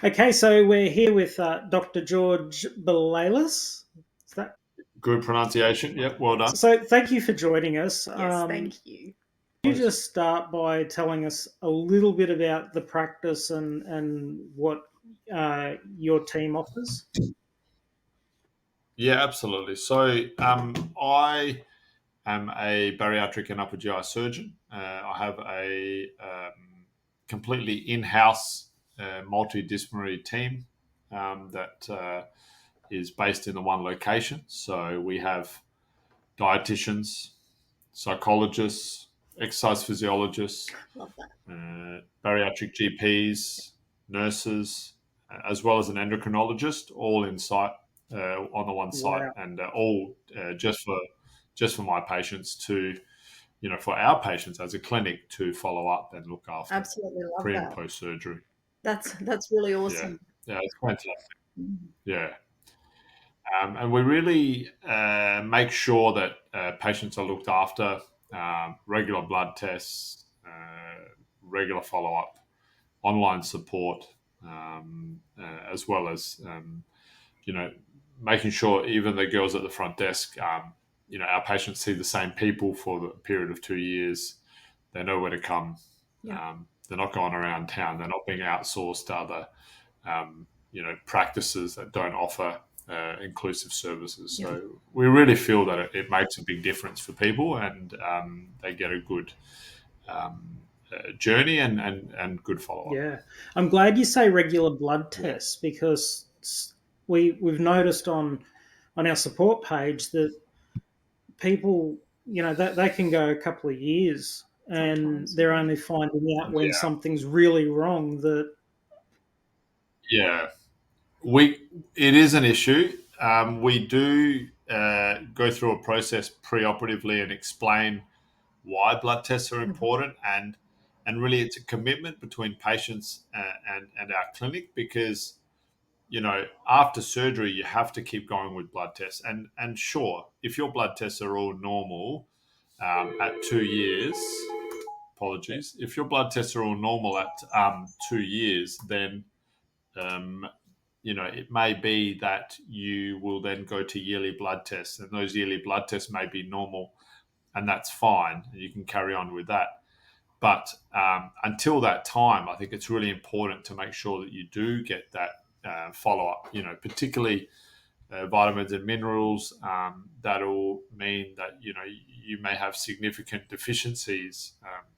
Okay, so we're here with Dr. George Balalis. Is that Good pronunciation. Yep, well done. so? Thank you for joining us. Yes, thank you. Could you just start by telling us a little bit about the practice and what your team offers? Yeah, absolutely. So I am a bariatric and upper GI surgeon. I have a completely in-house multidisciplinary team that is based in the one location. So we have dietitians, psychologists, exercise physiologists, Love that. bariatric GPs, nurses, as well as an endocrinologist, all in site on the one site, Wow. and all just for my patients to, for our patients as a clinic to follow up and look after Absolutely love pre and that. post surgery. That's really Yeah, awesome. yeah, it's fantastic. Mm. Yeah. And we really make sure that patients are looked after, regular blood tests, regular follow up, online support, as well as you know making sure even the girls at the front desk, our patients see the same people for the period of 2 years. They know where to come. Yeah. They're not going around town. They're not being outsourced to other practices that don't offer inclusive services. Yeah. So we really feel that it makes a big difference for people, and they get a good journey and good follow up. Yeah, I'm glad you say regular blood tests because we've noticed on our support page that people, that they can go a couple of years and Sometimes. they're only finding out when Yeah, something's really wrong. That yeah. We it is an issue. We do go through a process preoperatively and explain why blood tests are Mhm. important, and really it's a commitment between patients and our clinic, because after surgery you have to keep going with blood tests, and sure, if your blood tests are all normal at 2 years, apologies, if your blood tests are all normal at 2 years, then um, it may be that you will then go to yearly blood tests, and those yearly blood tests may be normal, and that's fine. You can carry on with that. But until that time, I think it's really important to make sure that you do get that follow up. Particularly vitamins and minerals. That'll mean that you may have significant deficiencies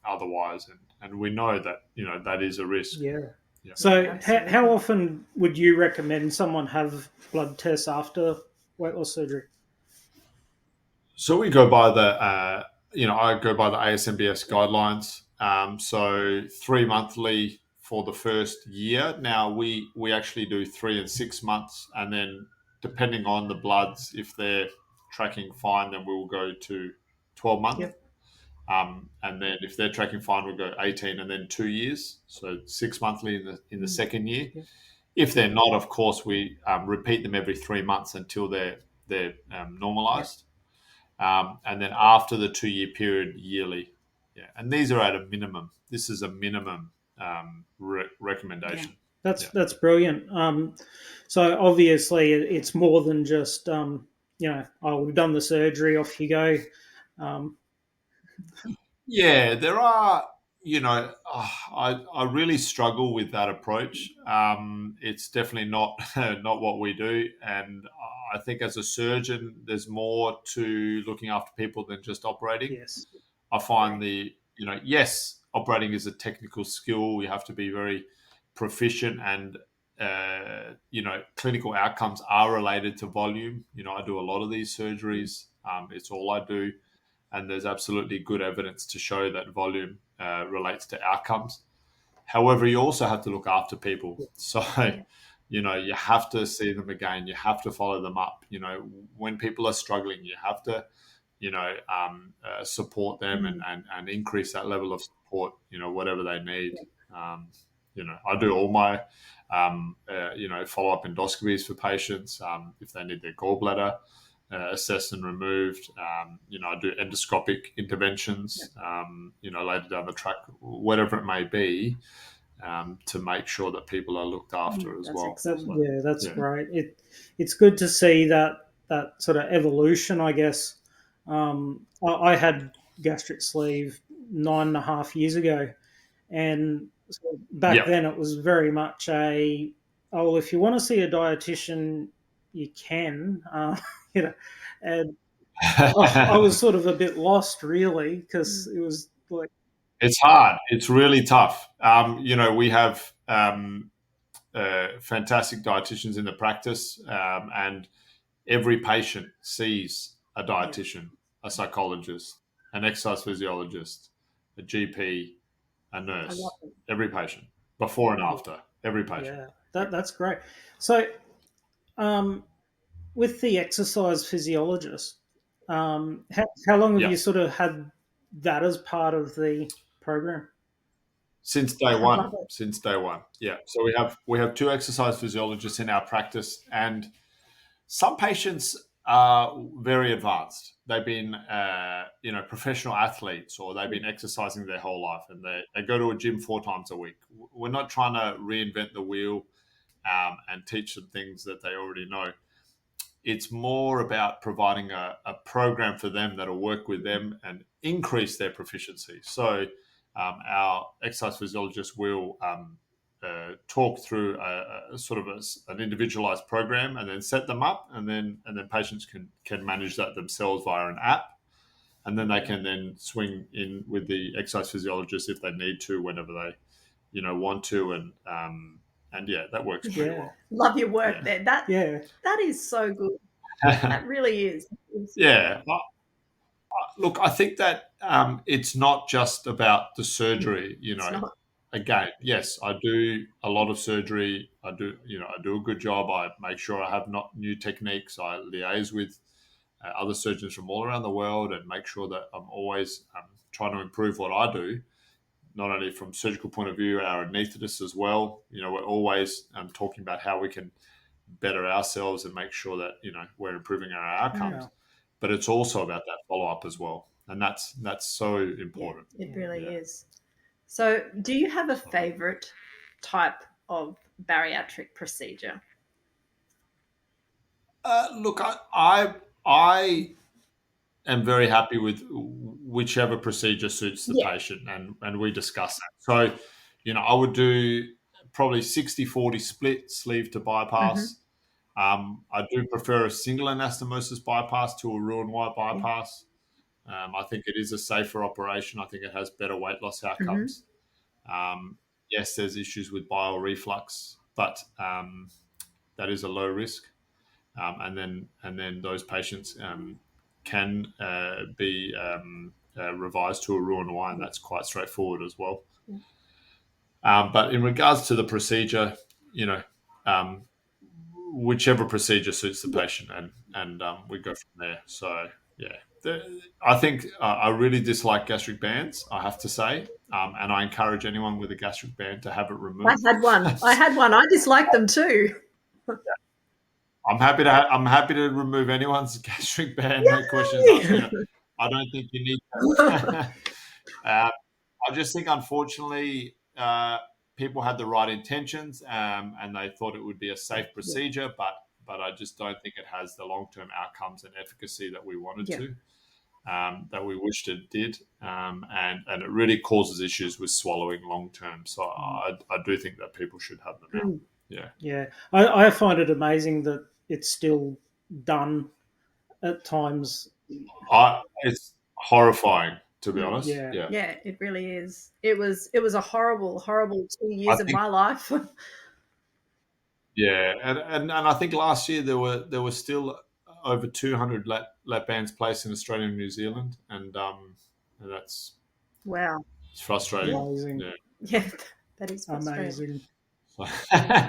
otherwise, and we know that that is a risk. yeah. Yeah. So Absolutely. how often would you recommend someone have blood tests after weight loss surgery? So we go by I go by the ASMBS guidelines. So 3 monthly for the first year. Now we actually do 3 and 6 months, and then depending on the bloods, if they're tracking fine, then we'll go to 12 months. Yep. And then if they're tracking fine, we'll go 18 and then 2 years. So 6 monthly in the second year. Yep. If they're not, of course, we repeat them every 3 months until they're Yep. normalized, and then after the 2 year period, yearly. Yeah, and these are at a minimum. This is a minimum Yeah. recommendation. Yeah. That's brilliant. So obviously it's more than just oh, we've done the surgery, off you go. Um, Yeah, there are. I really struggle with that approach. It's definitely not not what we do, and I think as a surgeon, there's more to looking after people than just operating. yes. I find yes, operating is a technical skill. We have to be very proficient, and clinical outcomes are related to volume. I do a lot of these surgeries. It's all I do, and there's absolutely good evidence to show that volume relates to outcomes. However, you also have to look after people. So, Yeah. you have to see them again. You have to follow them up. When people are struggling, you have to, support them, Mm. and increase that level of support, whatever they need. I do all my, follow up endoscopies for patients if they need their gallbladder assessed and removed. I do endoscopic interventions, later down the track, whatever it may be. to make sure that people are looked after as That's well. excellent. Yeah, that's Yeah. great. It's good to see that sort of evolution, I guess. I had gastric sleeve 9.5 years ago, and so back Yeah. then it was very much oh, if you want to see a dietitian, you can, you know, and I was sort of a bit lost really because it was like, It's hard. It's really tough. We have fantastic dietitians in the practice, and every patient sees a yeah, dietitian, a psychologist, an exercise physiologist, a GP, a I love nurse. it. Every patient, before and yeah, after, every patient. yeah. Yeah. That's great. So, um, with the exercise physiologist, how long have Yeah, you sort of had that as part of the program? since day I one. love it. Since day one. Yeah. So we have two exercise physiologists in our practice, and some patients are very advanced. They've been, professional athletes, or they've been exercising their whole life, and they go to a gym 4 times a week. We're not trying to reinvent the wheel, and teach them things that they already know. It's more about providing a program for them that'll work with them and increase their proficiency. So, our exercise physiologist will talk through a sort of an individualized program, and then set them up, and then patients can manage that themselves via an app, and then they Okay. can then swing in with the exercise physiologist if they need to, whenever they want to, and yeah, that works pretty Yeah, well. Love your work Yeah. there. That yeah, that is so good. That really is. Yeah. Look, I think that it's not just about the surgery. It's not. Again, yes, I do a lot of surgery. I do a good job. I make sure I have not new techniques. I liaise with other surgeons from all around the world and make sure that I'm always trying to improve what I do, not only from surgical point of view, our anaesthetists as well. We're always talking about how we can better ourselves and make sure that we're improving our yeah, outcomes. But it's also about that follow up as well, and that's so Yeah, important. it yeah. really Yeah. is. So, do you have a favorite type of bariatric procedure? Look, I am very happy with whichever procedure suits the Yeah. patient, and we discuss that. So, I would do probably 60-40 split sleeve to Hmm. bypass. I do prefer a single anastomosis bypass to a Roux-en-Y Yeah. bypass. I think it is a safer operation. I think it has better weight loss Hmm. outcomes. Yes, there's issues with bile reflux, but that is a low risk. And then those patients can be revised to a Roux-en-Y, and that's quite straightforward as well. Yeah. But in regards to the procedure, you know, um, whichever procedure suits the Yeah. patient, and we go from there. So yeah, I think I really dislike gastric bands. I have to say, and I encourage anyone with a gastric band to have it I removed. had one. I had one. I disliked them too. I'm happy to remove anyone's gastric band. No questions asked. I don't think you need that. I just think, unfortunately, people had the right intentions, and they thought it would be a safe Yeah. procedure, but I just don't think it has the long term outcomes and efficacy that we wanted Yeah. to, that we wished it did, and it really causes issues with swallowing long term. So I do think that people should have them out. Mm. Yeah, Yeah. I find it amazing that it's still done at times. it's horrifying, to be Mm. honest. Yeah, Yeah, Yeah, it really is. It was a horrible, horrible two I years of think. my life. Yeah, and I think last year there were still over 200 lap bands placed in Australia and New Zealand, and that's Wow. it's frustrating. Yeah. amazing, Yeah. Yeah. That is frustrating. amazing. So,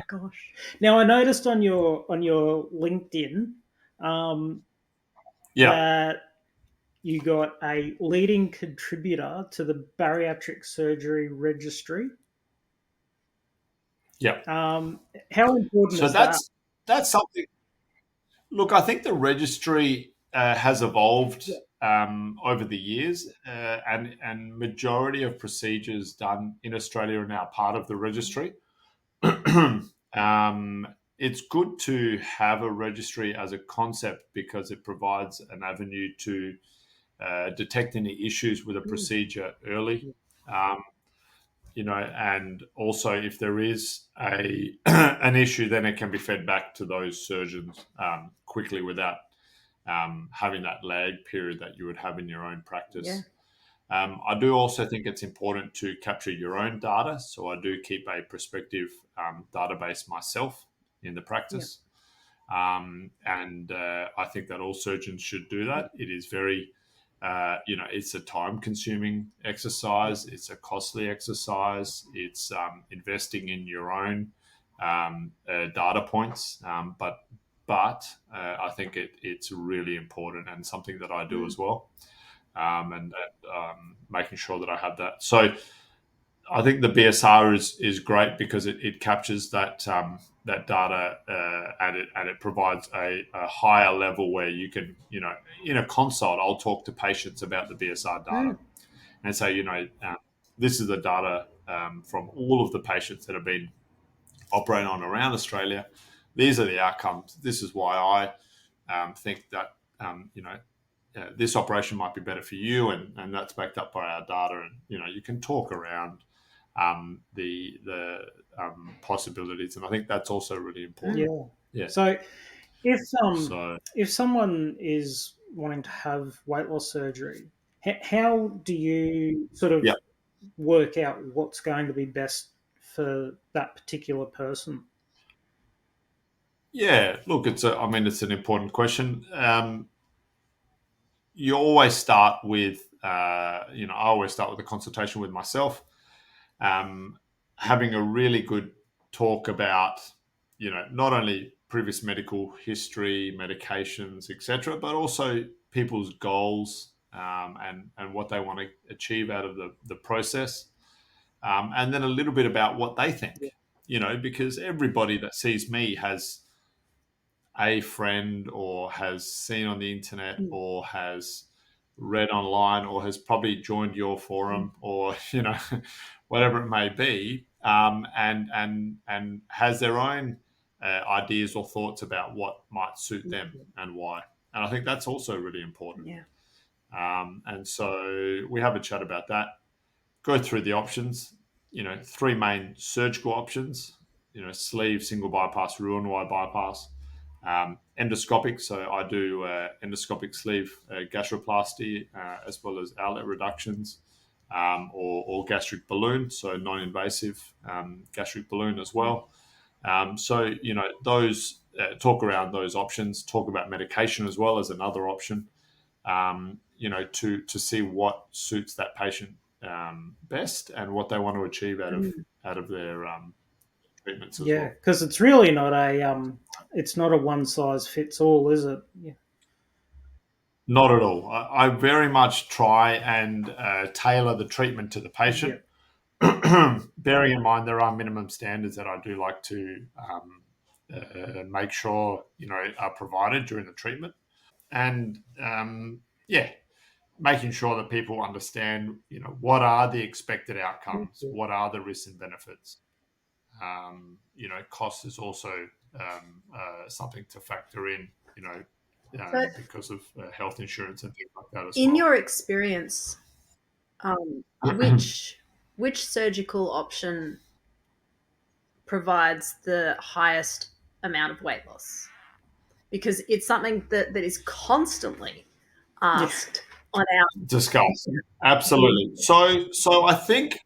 Gosh. Now I noticed on your LinkedIn yeah, that you got a leading contributor to the bariatric surgery registry. yeah. How important So is that? that's something. Look, I think the registry has evolved Yeah. over the years, and majority of procedures done in Australia are now part of the registry. It's good to have a registry as a concept because it provides an avenue to detect any issues with a procedure early. Um, and also if there is a an issue, then it can be fed back to those surgeons quickly without having that lag period that you would have in your own practice. Yeah. I do also think it's important to capture your own data. So I do keep a prospective database myself in the practice. And I think that all surgeons should do that. It is very, it's a time consuming exercise. It's a costly exercise. It's investing in your own data points. But I think it's really important and something that I do as well. And making sure that I have that. So I think the BSR is great because it captures that that data and it provides a higher level where you can, in a consult, I'll talk to patients about the BSR data and say, this is the data from all of the patients that have been operating on around Australia. These are the outcomes. This is why I think that this operation might be better for you, and that's backed up by our data. And you can talk around the possibilities, and I think that's also really important. Yeah. So if So if someone is wanting to have weight loss surgery, how do you sort of yeah, work out what's going to be best for that particular person? yeah. Look, it's an important question. You always start with, I always start with a consultation with myself, um, having a really good talk about, not only previous medical history, medications, etc., but also people's goals and what they want to achieve out of the process, and then a little bit about what they think. Because everybody that sees me has a friend or has seen on the internet or has read online or has probably joined your forum or whatever it may be, and has their own ideas or thoughts about what might suit them and why. And I think that's also really important. Yeah. And so we have a chat about that, go through the options. Three main surgical options: sleeve, single bypass, Roux-en-Y bypass, endoscopic. So I do endoscopic sleeve gastroplasty as well as outlet reductions, or gastric balloon, so non-invasive gastric balloon as well. So those talk around those options. Talk about medication as well as another option. To see what suits that patient best and what they want to achieve out of their treatments as Yeah, well. because it's really not it's not a one size fits all, is it? Yeah. Not at all. I very much try and tailor the treatment to the patient, bearing in mind there are minimum standards that I do like to make sure are provided during the treatment, and making sure that people understand, what are the expected outcomes, what are the risks and benefits. Cost is also something to factor in, So, because of health insurance and things like that as in well. your experience, which surgical option provides the highest amount of weight loss? Because it's something that is constantly Yeah. asked on our. Discuss. Absolutely. So I think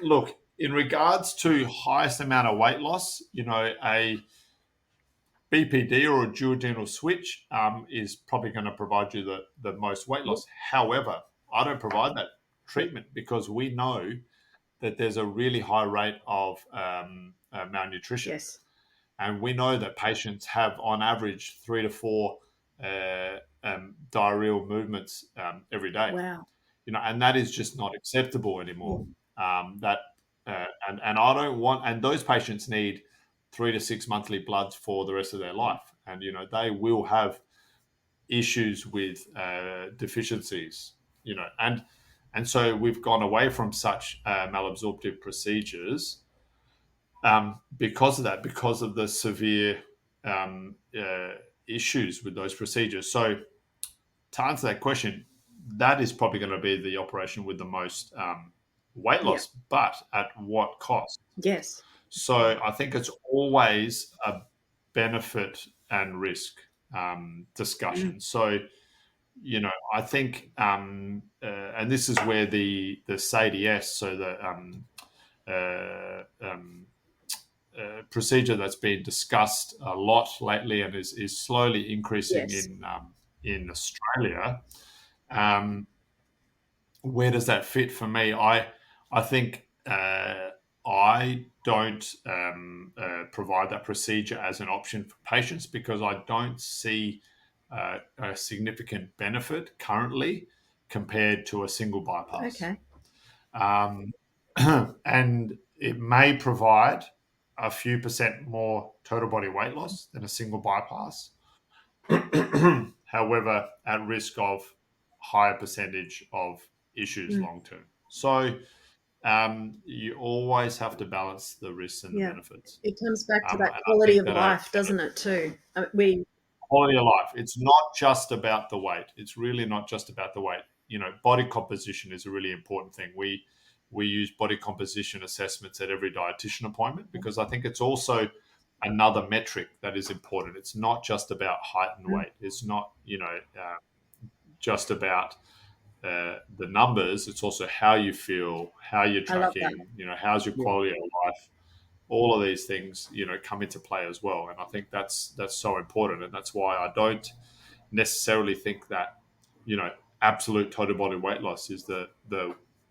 look, in regards to highest amount of weight loss, a BPD or a duodenal switch is probably going to provide you the most weight loss. However, I don't provide that treatment because we know that there's a really high rate of malnutrition. Yes. And we know that patients have, on average, 3 to 4 diarrheal movements every day. Wow. And that is just not acceptable anymore. That and I don't want, and those patients need 3 to 6 monthly bloods for the rest of their life, and they will have issues with deficiencies, and so we've gone away from such malabsorptive procedures because of that, because of the severe issues with those procedures. So to answer that question, that is probably going to be the operation with the most weight Yeah. loss, but at what cost? Yes. So I think it's always a benefit and risk discussion. So I think, and this is where the SADS, so the procedure that's been discussed a lot lately and is slowly increasing Yes. in Australia. Um, where does that fit for me? I think I don't provide that procedure as an option for patients because I don't see a significant benefit currently compared to a single bypass. Okay. Um, and it may provide a few percent more total body weight loss than a single bypass. However, at risk of higher percentage of issues Mm. long term. So you always have to balance the risks and the Yeah. benefits. It comes back to And that I quality think of that life, doesn't it, too? We quality of life, it's not just about the weight. It's really not just about the weight. Body composition is a really important thing. We use body composition assessments at every dietitian appointment because I think it's also another metric that is important. It's not just about height and Mm. weight. It's not just about the numbers. It's also how you feel, how you're I love that. tracking. How's your Yeah. quality of life. All of these things come into play as well, and I think that's so important, and that's why I don't necessarily think that you know absolute total body weight loss is the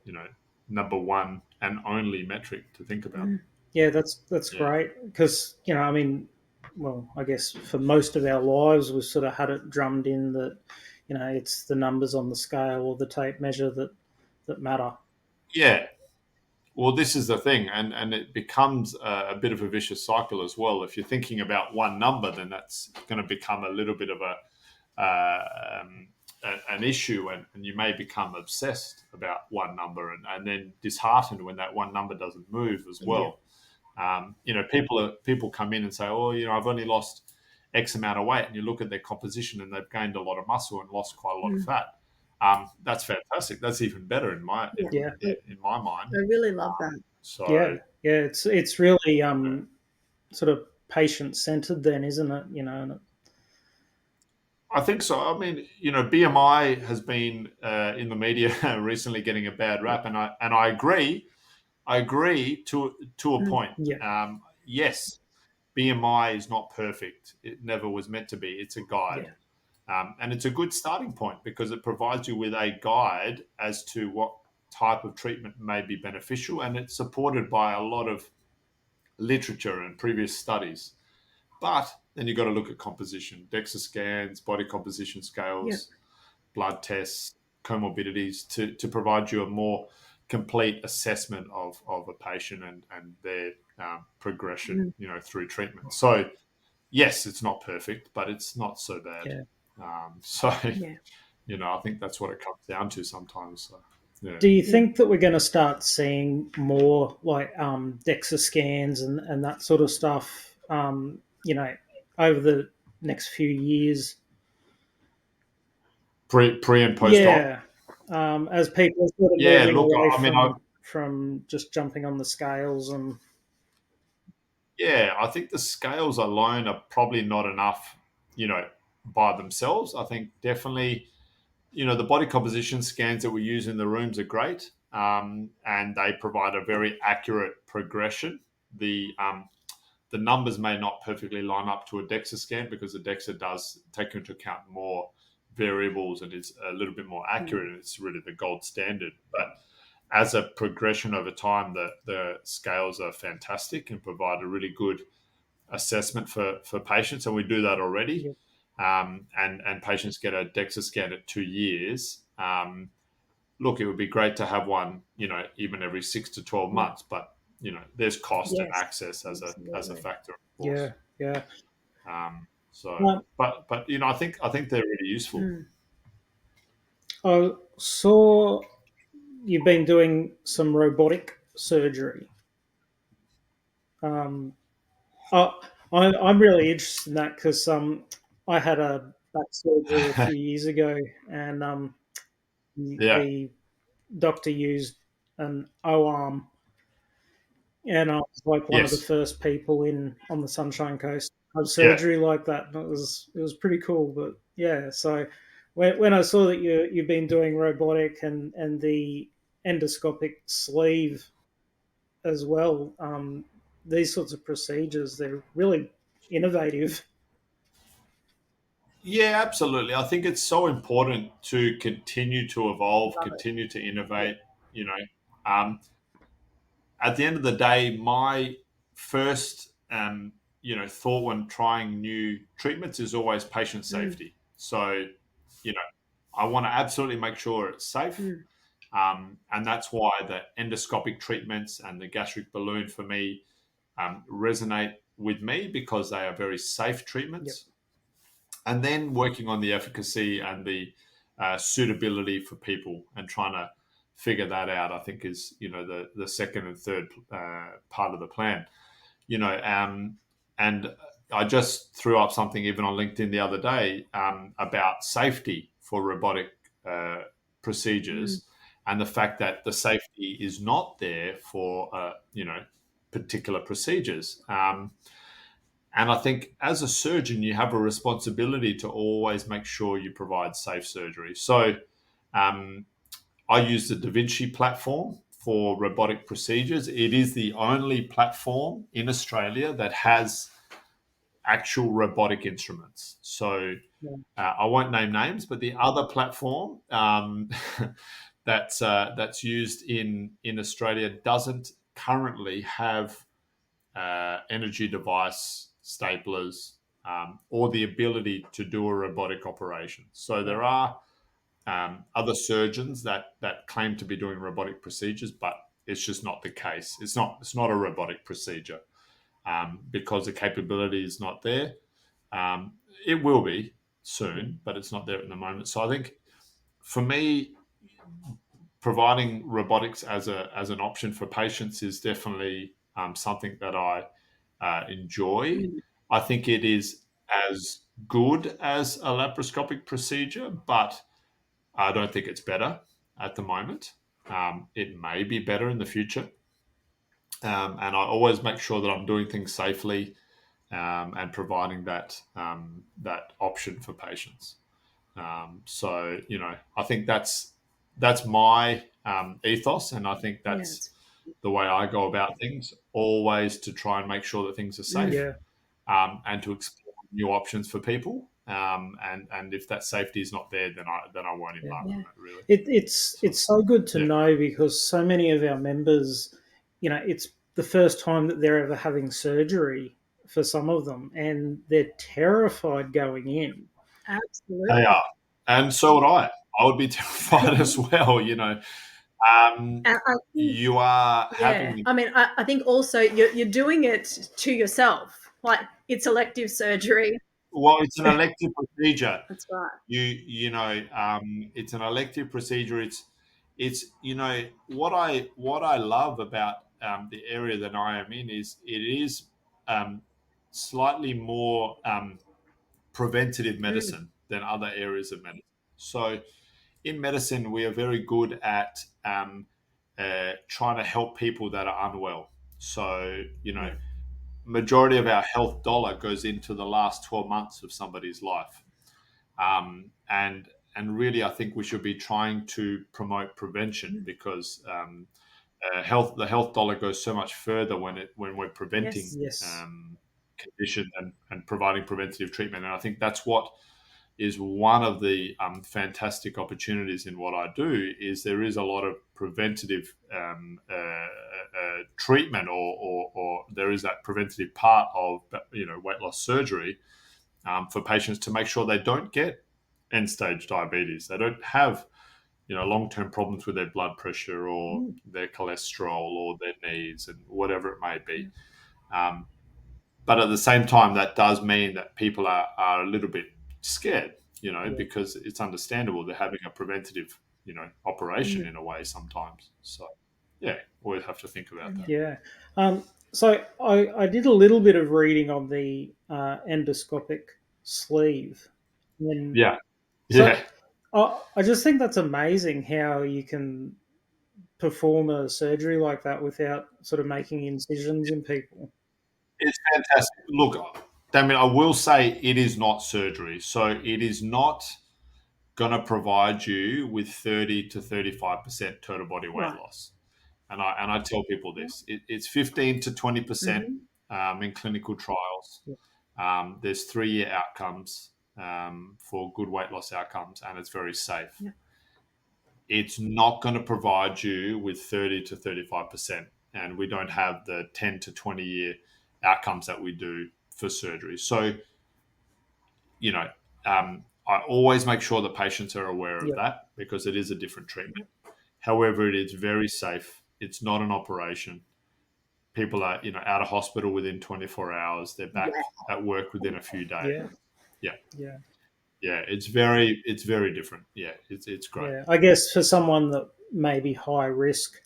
you know number one and only metric to think about. Mm. Yeah, that's Yeah, great because I mean, well, I guess for most of our lives we've sort of had it drummed in that it's the numbers on the scale or the tape measure that matter. yeah. Well, this is the thing, and it becomes a bit of a vicious cycle as well. If you're thinking about one number, then that's going to become a little bit of an issue, and you may become obsessed about one number, and then disheartened when that one number doesn't move as Yeah, well. People come in and say, "Oh, I've only lost X amount of weight," and you look at their composition, and they've gained a lot of muscle and lost quite a lot of Mm. fat. That's fantastic. That's even better in my Yeah. yeah, in my mind. I really love that. yeah, So yeah. It's really uh, sort of patient centered then, isn't it? I think so. I mean, BMI has been in the media recently getting a bad Yeah, rap, and I agree. I agree to a Mm. point. yeah, Yes, BMI is not perfect. It never was meant to be. It's a guide. yeah, And it's a good starting point because it provides you with a guide as to what type of treatment may be beneficial. And it's supported by a lot of literature and previous studies. But then you've got to look at composition, DEXA scans, body composition Yeah. scales, blood tests, comorbidities to provide you a more complete assessment of a patient and their progression, Mm. through treatment. So yes, it's not perfect, but it's not so bad. yeah. So, Yeah. I think that's what it comes down to sometimes. So, yeah. Do you Yeah. think that we're going to start seeing more like DEXA scans and that sort of stuff? Over the next few years. Pre and post op. Yeah, as people are sort of Yeah, moving look, away I mean, from just jumping on the scales and I think the scales alone are probably not enough, by themselves. I think definitely, the body composition scans that we use in the rooms are great, and they provide a very accurate progression. The numbers may not perfectly line up to a DEXA scan because the DEXA does take into account more variables and is a little bit more Mm. accurate, and it's really the gold standard. But as a progression over time, the scales are fantastic and provide a really good assessment for patients, and we do that already. yeah, And patients get a DEXA scan at 2 years. Look, it would be great to have one, even every 6 to 12 Yeah. months, but there's cost and Yes. access as a Absolutely. factor, of course. yeah, yeah. Um, So, Um, but I think they're really useful. Mm. I saw you've been doing some robotic surgery. Um, I, I'm really interested in that because I had a back surgery a few years ago, and Yeah. the doctor used an O arm, and I was like one of the Yes. first people in on the Sunshine Coast to have Yeah. surgery like that. And it was pretty cool. But yeah, so when I saw that you've been doing robotic and the endoscopic sleeve as well, these sorts of procedures, they're really innovative. Yeah, absolutely. I think it's so important to continue to evolve, Love it. continue to Yeah, innovate. You know, um, at the end of the day, my first thought when trying new treatments is always patient Mm. safety. So, you know, I want to absolutely make sure it's safe. Mm. And that's why the endoscopic treatments and the gastric balloon for me resonate with me because they are very safe yep, treatments. And then working on the efficacy and the suitability for people and trying to figure that out, I think is the second and third part of the plan. And I just threw up something even on LinkedIn the other day about safety for robotic uh, Mm. procedures and the fact that the safety is not there for particular procedures. And I think as a surgeon, you have a responsibility to always make sure you provide safe surgery. So um, I use the Da Vinci platform for robotic procedures. It is the only platform in Australia that has actual robotic instruments. So yeah, I won't name names, but the other platform that's used in Australia doesn't currently have energy device staplers or the ability to do a robotic operation. So right. there are other surgeons that claim to be doing robotic procedures, but it's just not the case. It's not a robotic procedure because the capability is not there. Um, it will be Yeah, soon, but it's not there at the moment. So I think for me, providing robotics as an option for patients is definitely something that I enjoy. Mm. I think it is as good as a laparoscopic procedure, but I don't think it's better at the moment. It may be better in the future, and I always make sure that I'm doing things safely and providing that option for patients. So I think that's my ethos, and I think Yeah. that's the way I go about things. Always to try and make sure that things are Mm. safe, yeah, and to explore new options for people. And if that safety is not there, then I won't yeah. embark Yeah. on it really. It's So it's so good to yeah, know because so many of our members, it's the first time that they're ever having surgery for some of them, and they're terrified going in. they Absolutely. are, and so would I. I would be terrified as well. Um, And I think, you are yeah. having I mean, I think also you're doing it to yourself. Like it's elective surgery. well, it's an elective procedure. That's right. It's an elective procedure. It's what I love about the area that I am in is it is um, slightly more preventative Mm. medicine than other areas of medicine. So in medicine, we are very good at trying to help people that are unwell. So Yeah. majority of our health dollar goes into the last 12 months of somebody's life. And really, I think we should be trying to promote prevention Mm. because the health dollar goes so much further when we're preventing Yes. Yes. condition and providing preventative treatment. And I think that's what is one of the fantastic opportunities in what I do is there is a lot of preventative treatment or there is that preventative part of weight loss surgery for patients to make sure they don't get end stage diabetes. They don't have long term problems with their blood pressure or Mm. their cholesterol or their knees and whatever it may be. Yeah. Um, but at the same time, that does mean that people are a little bit scared, Yeah. because it's understandable. They're having a preventative, operation in a way sometimes. So, yeah, always have to think about that. Yeah. So I did a little bit of reading on the endoscopic sleeve, and Yeah, so yeah, I just think that's amazing how you can perform a surgery like that without sort of making incisions in people. it's fantastic. Look, Damien, I will say it is not surgery, so it is not going to provide you with 30 to 35% total body weight Right. loss. And I tell people this: it's 15 to 20% Mm-hmm. in clinical trials. Yeah. There's 3-year outcomes for good weight loss outcomes, and it's very safe. Yeah. It's not going to provide you with 30 to 35%, and we don't have the 10 to 20-year outcomes that we do for surgery. So, you know, I always make sure the patients are aware of Yeah. that because it is a different treatment. However, it is very safe. It's not an operation. People are, out of hospital within 24 hours. They're back at work within a few days. Yeah. Yeah, Yeah. yeah. It's very different. Yeah, it's great. Yeah. I guess for someone that may be high risk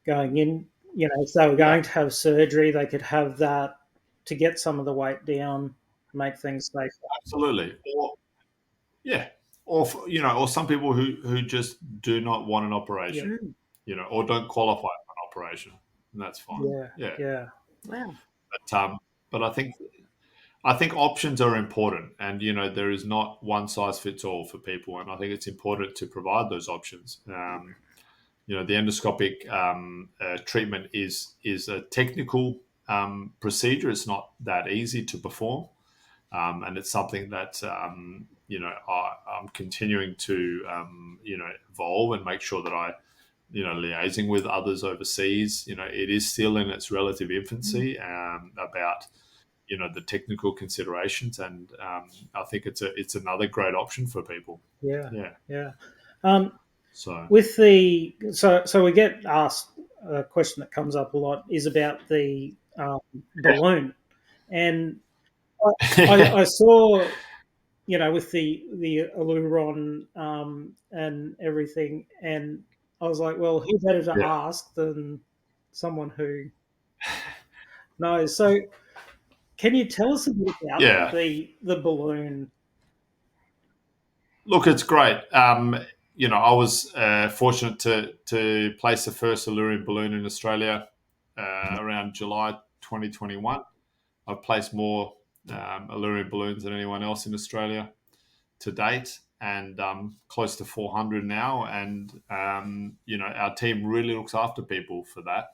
going in, if they were Yeah, going to have surgery, they could have that to get some of the weight down, make things safer. absolutely. Or yeah, or some people who just do not want an Yeah. operation, Mm. or don't qualify for an operation, and that's fine. Yeah. Yeah, Yeah. Wow. but I think options are important, and there is not one size fits all for people, and I think it's important to provide those options. The endoscopic treatment is a technical procedure. It's not that easy to perform, and it's something that I'm continuing to evolve and make sure that I liaising with others overseas. It is still in its relative infancy about the technical considerations, and I think it's another great option for people. Yeah. Yeah. Yeah. Um, So with the so we get asked a question that comes up a lot is about the balloon, and I saw with the Aluron and everything, and I was like, well, who better to yeah, ask than someone who knows? So, can you tell us a bit about yeah. the balloon? Look, it's great. I was fortunate to place the first Illyrian balloon in Australia around July 2021. I've placed more Illyrian balloons than anyone else in Australia to date, and close to 400 now. And our team really looks after people for that.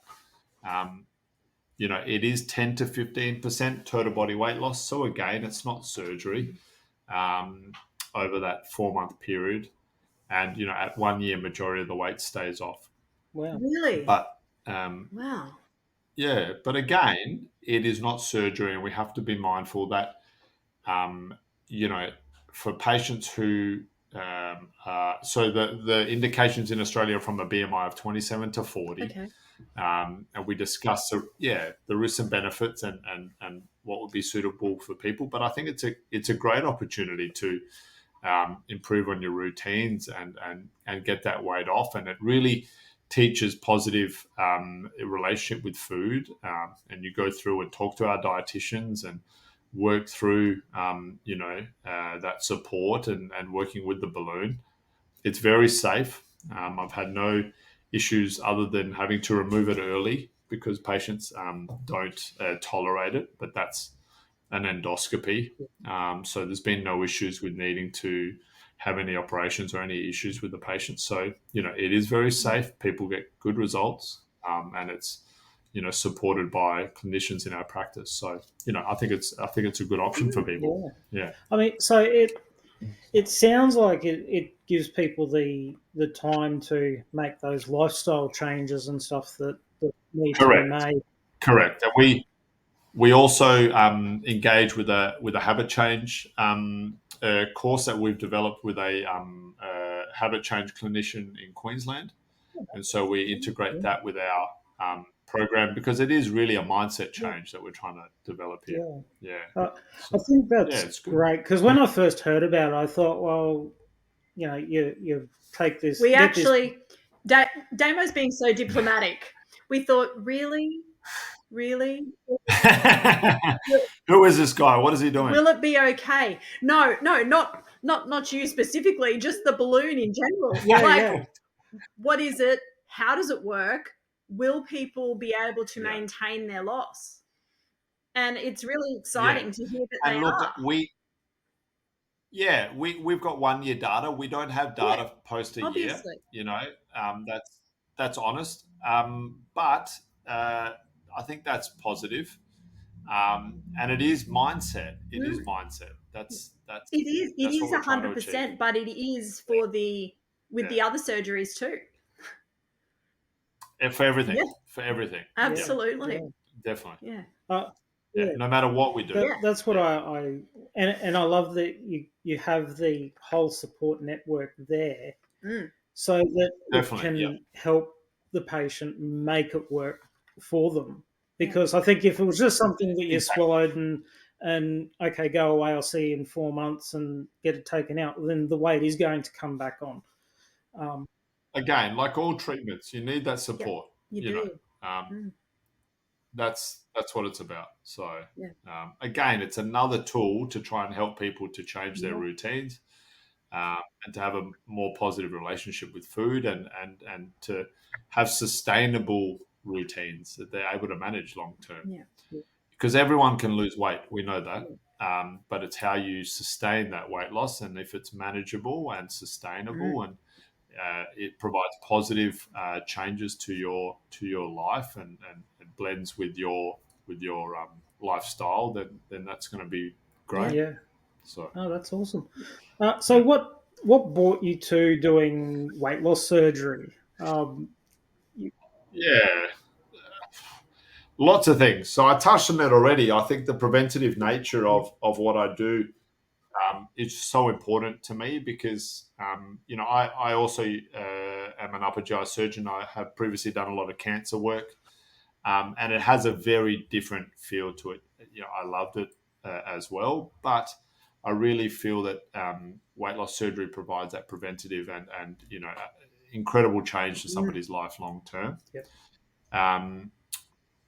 Um, it is 10 to 15% total body weight loss. So again, it's not surgery um, over that 4-month period. And, at 1 year, majority of the weight stays off. Wow. Really? But Wow. yeah, but again, it is not surgery. And we have to be mindful that, um, you know, for patients who, so the indications in Australia are from a BMI of 27 to 40. Okay. And we discuss the risks and benefits and what would be suitable for people. But I think it's a great opportunity to improve on your routines and get that weight off. And it really teaches positive relationship with food. And you go through and talk to our dietitians and work through that support and working with the balloon. It's very safe. I've had no issues other than having to remove it early because patients don't tolerate it, but that's an endoscopy. So there's been no issues with needing to have any operations or any issues with the patient. So, it is very safe. People get good results, and it's, supported by clinicians in our practice. So, I think it's a good option for people. Yeah. Yeah. I mean, so it sounds like it gives people the time to make those lifestyle changes and stuff that need to be Correct. made. Correct. And we also engage with a habit change course that we've developed with a habit change clinician in Queensland, and so we integrate that with our program, because it is really a mindset change that we're trying to develop here. Yeah. Yeah. I think Yeah, that's it's good. great because when I first heard about it, I thought, well, you take this, We get this. actually, Damo's being so diplomatic. We thought, really? Who is this guy? What is he doing? Will it be okay? No, not you specifically, just the balloon in general. Yeah. What is it? How does it work? Will people be able to Yeah. maintain their loss? And it's really Yeah. exciting to hear that they And look, are. we've got 1 year data. We don't have data post a year. Obviously. That's honest. But I think that's positive. And it is mindset. It is mindset. That's It that's what is we're trying to achieve. 100%, but it is for the the other surgeries too. For everything. Yeah. For everything. Absolutely. Yeah. Definitely. Yeah. No matter what we do. That's what I and I love that you have the whole support network there, so that Definitely, it can help the patient make it work for them. Because I think if it was just something that you swallowed and okay, go away, I'll see you in 4 months and get it taken out, then the weight is going to come back on. Again, like all treatments, you need that support. You do. That's what it's about. So again, it's another tool to try and help people to change their routines, and to have a more positive relationship with food, and to have sustainable routines that they're able to manage long term. Because everyone can lose weight, we know that, but it's how you sustain that weight loss, and if it's manageable and sustainable, and it provides positive changes to your life, and it blends with your lifestyle, then that's going to be great. Yeah. So that's awesome. So what brought you to doing weight loss surgery? yeah, lots of things. So I touched on it already. I think the preventative nature of what I do is so important to me, because I also am an upper GI surgeon. I have previously done a lot of cancer work, and it has a very different feel to it. I loved it as well, but I really feel that weight loss surgery provides that preventative and incredible change to somebody's life long term. I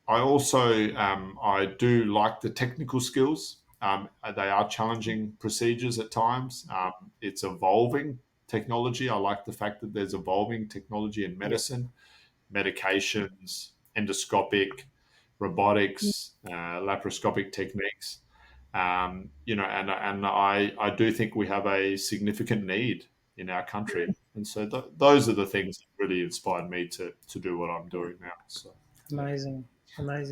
also I do like the technical skills. They are challenging procedures at times. It's evolving technology. I like the fact that there's evolving technology in medicine, medications, endoscopic, robotics, laparoscopic techniques. And I do think we have a significant need in our country, and so those are the things that really inspired me to do what I'm doing now. So Amazing.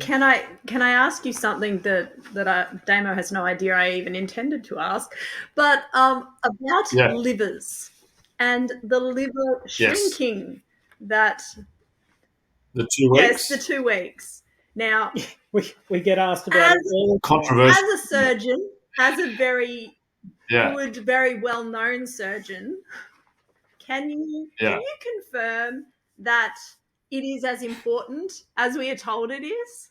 Can I ask you something that Damo has no idea I even intended to ask, but about livers and the liver shrinking that the 2 weeks. Yes, the 2 weeks. Now we get asked about it all the time. Controversial. As a surgeon, as a very good, very well-known surgeon, can you confirm that it is as important as we are told it is?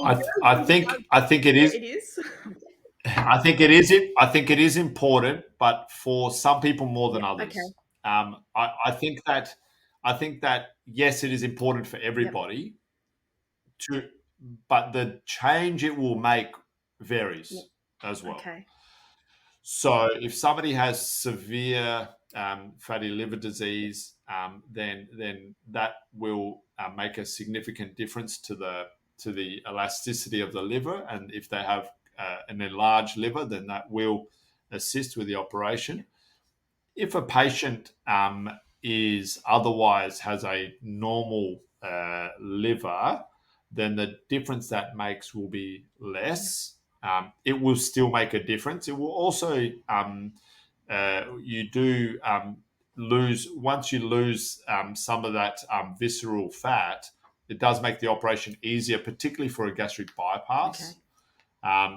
I think it is. It is. I think it is. I think it is important, but for some people more than others. Okay. I think that yes, it is important for everybody. But the change it will make varies as well. Okay. So if somebody has severe fatty liver disease, then that will make a significant difference to the elasticity of the liver, and if they have an enlarged liver, then that will assist with the operation. If a patient is otherwise has a normal liver, then the difference that makes will be less. It will still make a difference. It will also you do lose once you lose some of that visceral fat. It does make the operation easier, particularly for a gastric bypass.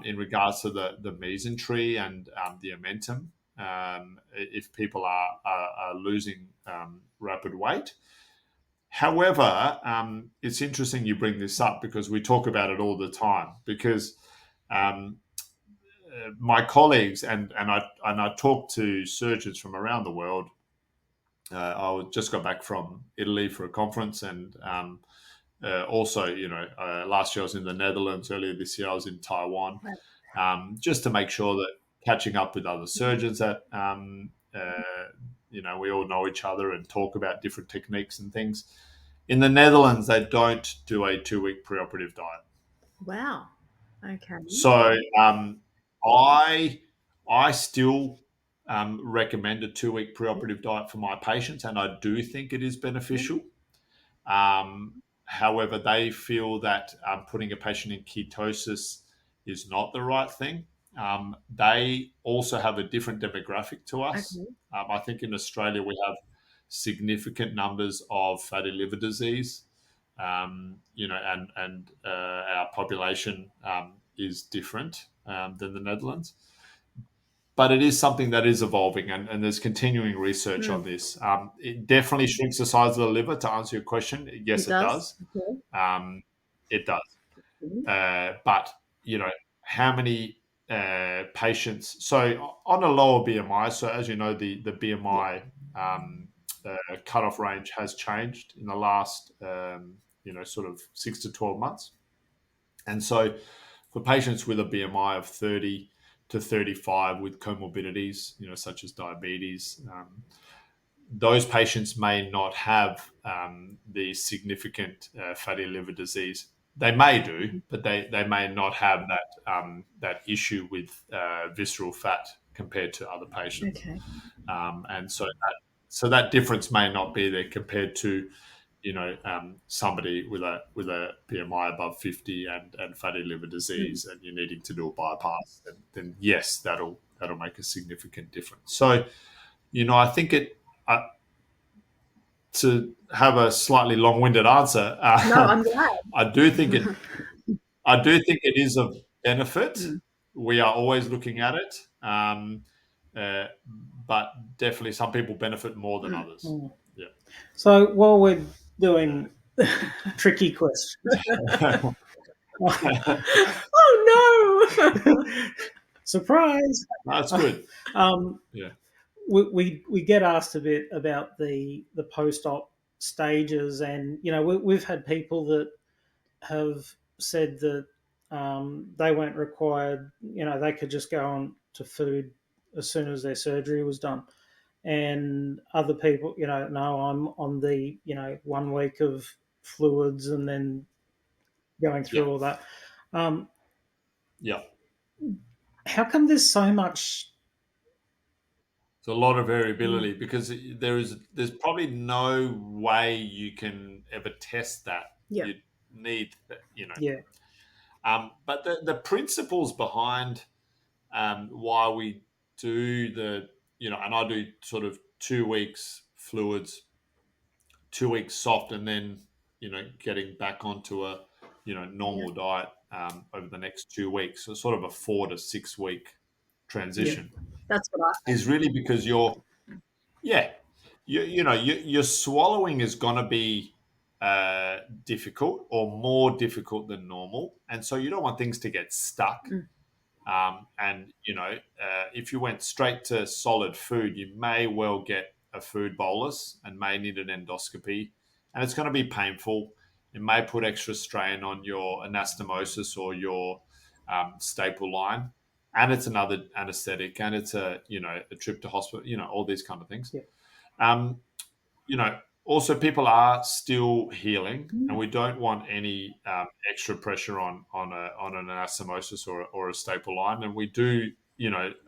In regards to the mesentery and the omentum, if people are losing rapid weight. However, it's interesting you bring this up because we talk about it all the time. Because um, my colleagues and I talk to surgeons from around the world. I just got back from Italy for a conference, and also, last year I was in the Netherlands. Earlier this year I was in Taiwan, just to make sure that catching up with other surgeons that we all know each other and talk about different techniques and things. In the Netherlands, they don't do a 2-week preoperative diet. Wow. Okay. So I still recommend a 2-week preoperative diet for my patients, and I do think it is beneficial. However, they feel that putting a patient in ketosis is not the right thing. They also have a different demographic to us. Okay. I think in Australia we have significant numbers of fatty liver disease, and our population is different than the Netherlands. But it is something that is evolving, and there's continuing research on this. It definitely shrinks the size of the liver, to answer your question. Yes, it does. Okay. It does. But, how many patients? So on a lower BMI, so as you know, the BMI cutoff range has changed in the last, sort of 6 to 12 months. And so for patients with a BMI of 30 to 35 with comorbidities, such as diabetes, those patients may not have the significant fatty liver disease. They may do, but they may not have that issue with visceral fat compared to other patients. Okay. And so that difference may not be there compared to somebody with a BMI above 50 and fatty liver disease, and you're needing to do a bypass, then yes, that'll make a significant difference. So, I think to have a slightly long-winded answer, No, I'm glad. I do think it is of benefit. We are always looking at it, but definitely some people benefit more than others. Yeah. So while we're doing tricky questions, oh no! Surprise! That's good. Yeah. We get asked a bit about the post-op stages, and we've had people that have said that they weren't required. They could just go on to food as soon as their surgery was done. And other people, no, I'm on the 1 week of fluids and then going through all that. Yeah. How come there's so much? It's a lot of variability because there's probably no way you can ever test that. Yeah. You need, Yeah. But the principles behind why we do and I do sort of 2 weeks fluids, 2 weeks soft, and then getting back onto a normal diet over the next 2 weeks. So sort of a 4 to 6 week transition. That's what is really because your swallowing is going to be difficult or more difficult than normal, and so you don't want things to get stuck. And if you went straight to solid food, you may well get a food bolus and may need an endoscopy, and it's going to be painful. It may put extra strain on your anastomosis or your staple line, and it's another anesthetic, and it's a trip to hospital, all these kind of things. Also people are still healing, and we don't want any extra pressure on an anastomosis or a staple line. And we do,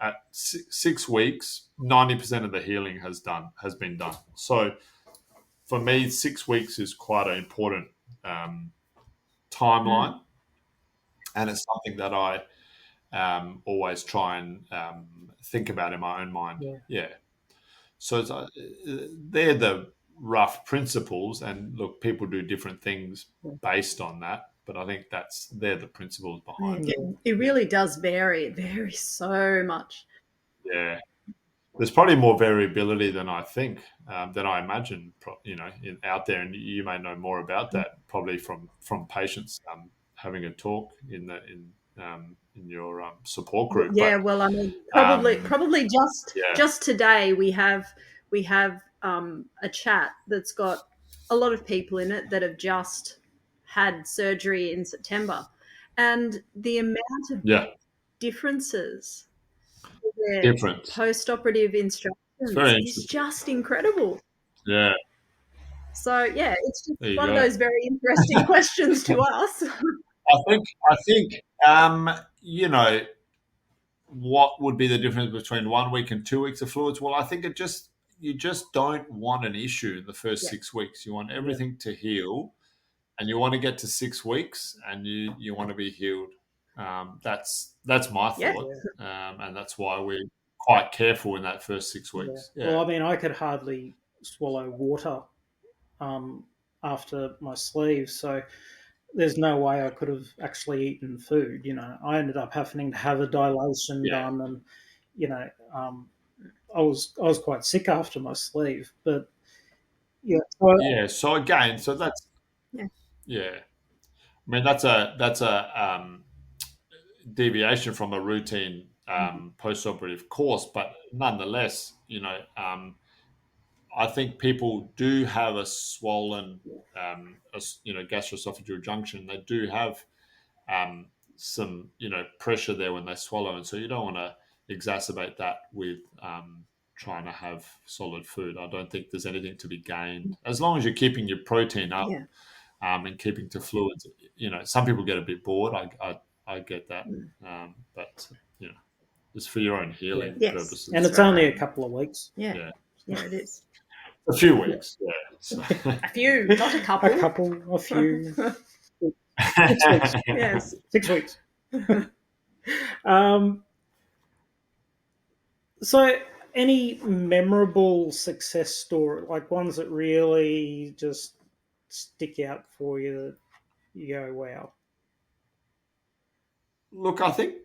at 6 weeks, 90% of the healing has been done. So for me, 6 weeks is quite an important timeline, and it's something that I always try and think about in my own mind. Yeah. So they're the rough principles, and look, people do different things based on that, but I think they're the principles behind it. It really does vary. It varies so much. Yeah. there's probably more variability than I think, than I imagine, out there, and you may know more about that probably from patients having a talk in your support group. Yeah, But well, I mean, probably yeah, just today we have a chat that's got a lot of people in it that have just had surgery in September, and the amount of yeah, differences in their difference. post-operative It's instructions very is interesting. just incredible. Yeah, So yeah, it's just there you one of go. those very interesting questions to us. I think, you know, what would be the difference between 1 week and 2 weeks of fluids? Well, I think you just don't want an issue in the first Yeah. 6 weeks. You want everything to heal, and you want to get to 6 weeks, and you want to be healed. That's my Yeah. thought, and that's why we're quite careful in that first 6 weeks. Yeah. Well, I mean, I could hardly swallow water after my sleeve, so there's no way I could have actually eaten food. I ended up having to have a dilation done, and I was quite sick after my sleeve, but yeah. So again, that's Yeah. yeah. I mean, that's a deviation from a routine post-operative course, but nonetheless, I think people do have a swollen, gastroesophageal junction. They do have some, pressure there when they swallow, and so you don't want to exacerbate that with trying to have solid food. I don't think there's anything to be gained as long as you're keeping your protein up. Yeah. And keeping to fluids. Some people get a bit bored. I get that, but it's for your own healing purposes. And it's only a couple of weeks. Yeah, it is. A few weeks, yeah. So. A few, not a couple. A few. 6 weeks. Yes. 6 weeks. So, any memorable success story, like ones that really just stick out for you that you go, wow? Look, I think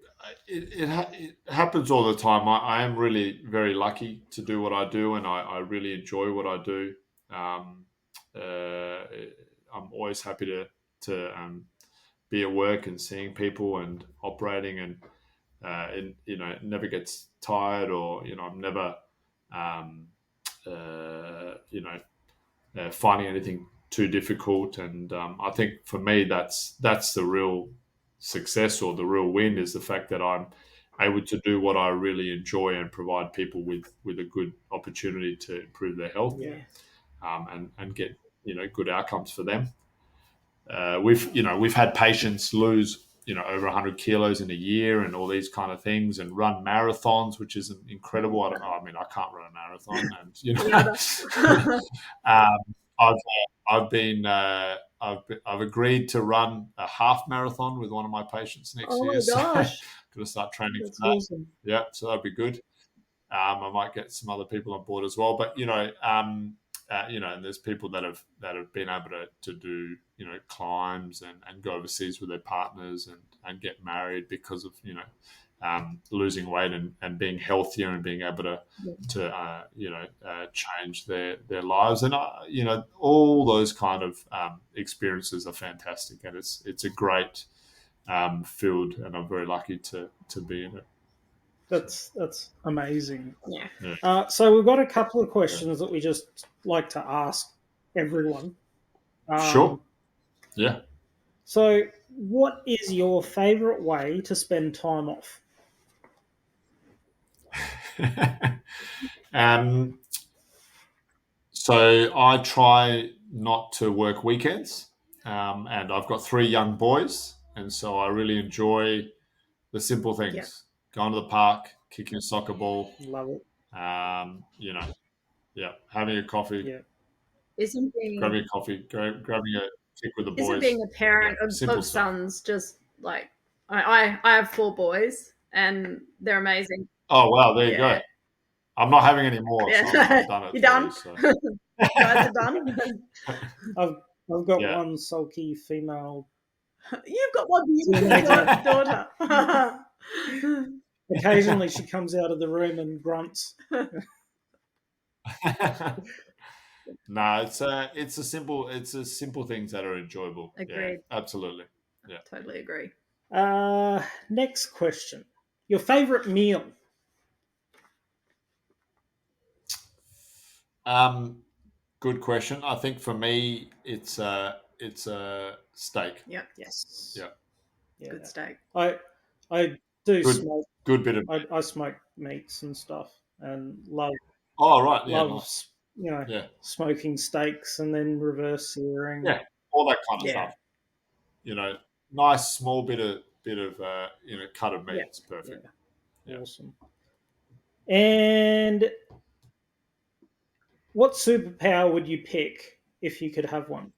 it happens all the time. I am really very lucky to do what I do, and I really enjoy what I do. I'm always happy to be at work and seeing people and operating, and it never gets tired, or I'm never finding anything too difficult. And I think for me, that's the real success, or the real win, is the fact that I'm able to do what I really enjoy and provide people with a good opportunity to improve their health, and get good outcomes for them. We've had patients lose over 100 kilos in a year, and all these kind of things, and run marathons, which is incredible. I don't know. I mean, I can't run a marathon, and I've agreed to run a half marathon with one of my patients next year. Oh my gosh! So got to start training That's for that. awesome. Yeah, so that'd be good. I might get some other people on board as well, but and there's people that have been able to do climbs and go overseas with their partners and get married because of losing weight and being healthier and being able to change their lives, and all those kind of experiences are fantastic, and it's a great field, and I'm very lucky to be in it. That's amazing. Yeah. So we've got a couple of questions that we just like to ask everyone. Sure. Yeah. So, what is your favorite way to spend time off? So I try not to work weekends, and I've got 3 young boys, and so I really enjoy the simple things. Yeah. Going to the park, kicking a soccer ball. Love it. Having a coffee. Yeah. Grabbing a coffee, grabbing a kick with the boys. Isn't being a parent of sons just like I have 4 boys and they're amazing. Oh wow, there you go. I'm not having any more. Yeah. So I'm done at You're done? 3, so. You guys are done? I've got one sulky female. You've got one beautiful daughter. occasionally she comes out of the room and grunts. No, it's a simple things that are enjoyable. Agreed. Yeah, absolutely. Yeah, totally agree. Next question: your favorite meal? Good question. I think for me, it's a steak. Yep. Yes. Yeah. Good steak. I do Good, smoke. good bit of. I smoke meats and stuff, and love Oh right, yeah, nice. smoking steaks and then reverse searing. Yeah, all that kind of Yeah. stuff. Nice small bit of cut of meat. Yeah. It's perfect. Yeah. Awesome. And what superpower would you pick if you could have one?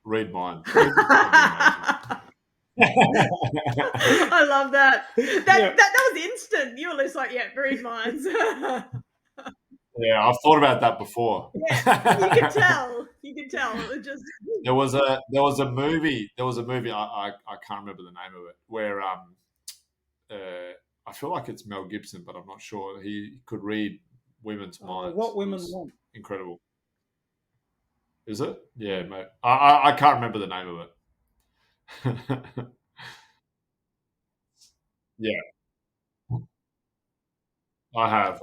Read minds. I love that. That was instant. You were just like, yeah, read minds. Yeah, I've thought about that before. Yeah, you can tell. You can tell. It just there was a movie. I can't remember the name of it. Where I feel like it's Mel Gibson, but I'm not sure. He could read women's minds. What women want? Incredible. Is it? Yeah, mate. I can't remember the name of it. Yeah, I have.